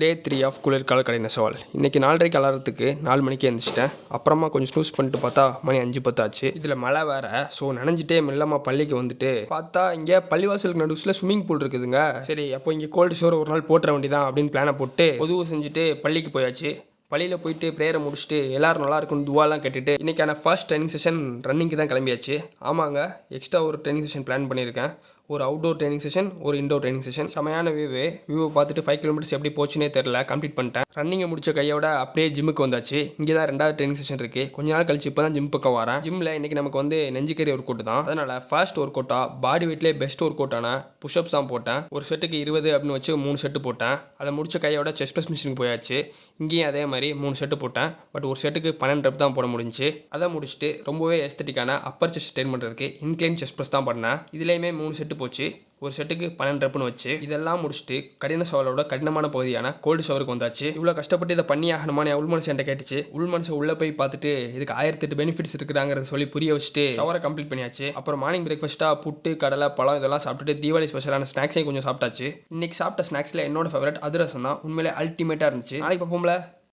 டே 3 of குளிர்கால கடின சவால். இன்றைக்கி 4:30 அலாரத்துக்கு 4 மணிக்கு எழுந்திரிச்சிட்டேன். அப்புறமா கொஞ்சம் ஸ்னூஸ் பண்ணிட்டு பார்த்தா மணி 5:10 ஆச்சு. இதில் மழை வேறு. ஸோ நனைஞ்சிட்டே மெல்லமாக பள்ளிக்கு வந்துட்டு பார்த்தா இங்கே பள்ளிவாசலுக்கு நடுவில் ஸ்விம்மிங் பூல் இருக்குதுங்க. சரி அப்போ இங்கே கோல்டு ஷோர் ஒரு நாள் போட்டுற வேண்டியதான் அப்படின்னு பிளானை போட்டு பொதுவு செஞ்சுட்டு பள்ளிக்கு போயாச்சு. பள்ளியில் போயிட்டு ப்ரேயரை முடிச்சுட்டு எல்லோரும் நல்லா இருக்குன்னு துவாலாம் கேட்டுட்டு இன்றைக்கான ஃபர்ஸ்ட் ட்ரைனிங் செஷன் ரன்னிங்க்கு தான் கிளம்பியாச்சு. ஆமாங்க, எக்ஸ்ட்ரா ஒரு ட்ரைனிங் செஷன் பிளான் பண்ணியிருக்கேன். ஒரு அவுட்டோர் ட்ரைனிங் செஷன், ஒரு இன்டோர் ட்ரைனிங் செஷன். செமையான வியூவை பார்த்துட்டு 5 கிலோமீட்டர்ஸ் எப்படி போச்சுன்னே தெரில, கம்ப்ளீட் பண்ணிட்டேன். ரன்னிங்கை முடிச்ச கையோட அப்படியே ஜிம்முக்கு வந்தாச்சு. இங்கே தான் 2வது ட்ரைனிங் செஷன் இருக்குது. கொஞ்ச நாள் கழிச்சு இப்போ தான் ஜிம் பக்கம் வரேன். ஜிம்மில் இன்றைக்கி நமக்கு வந்து நெஞ்சுக்கறி ஒர்க் அவுட் தான். அதனால் ஃபர்ஸ்ட் ஒர்க் அவுட்டாக பாடி வெயிட்லேயே பெஸ்ட் ஒர்க் அவுட்டான புஷ்அப்ஸ் தான் போட்டேன். ஒரு செட்டுக்கு 20 அப்படின்னு வச்சு 3 செட்டு போட்டேன். அதை முடிச்ச கையோட செஸ்ட் ப்ரெஸ் மிஷினுக்கு போயாச்சு. இங்கேயும் அதே மாதிரி 3 செட்டு போட்டேன். பட் ஒரு செட்டுக்கு 12 ரெப் தான் போட முடிஞ்சு. அதை முடிச்சுட்டு ரொம்பவே எஸ்தட்டிக்கான அப்பர் செஸ்ட் ட்ரெயின் பண்ணுறதுக்கு இன்க்ளைன் செஸ்ட் ப்ரெஸ் தான் பண்ணேன். இதுலேயுமே 3 செட்டு போச்சு. ஒரு செட்டுக்கு 12 ரெப்புன்னு வச்சு இதெல்லாம் முடிச்சுட்டு கடின சவாலோட கடினமான பகுதியான கோல்டு ஷவருக்கு வந்தாச்சு. இவ்வளோ கஷ்டப்பட்டு இதை பண்ணி ஆகணுமான்னு உள் மனசு என்கிட்ட கேட்டுச்சு. உள் மனசு உள்ளே போய் பார்த்துட்டு இதுக்கு 1008 பெனிஃபிட்ஸ் இருக்குதாங்கிறத சொல்லி புரிய வச்சுட்டு ஷவரை கம்ப்ளீட் பண்ணியாச்சு. அப்புறம் மார்னிங் பிரேக்ஃபாஸ்ட்டாக புட்டு, கடலை, பழம் இதெல்லாம் சாப்பிட்டுட்டு தீபாவளி ஸ்பெஷலான ஸ்நாக்ஸையும் கொஞ்சம் சாப்பிட்டாச்சு. இன்னைக்கு சாப்பிட்ட ஸ்நாக்ஸில் என்னோட ஃபேவரட் அதிரசம் தான். உண்மையிலே அல்டிமேட்டாக இருந்துச்சு. நாளைக்கு பார்ப்போம்ல.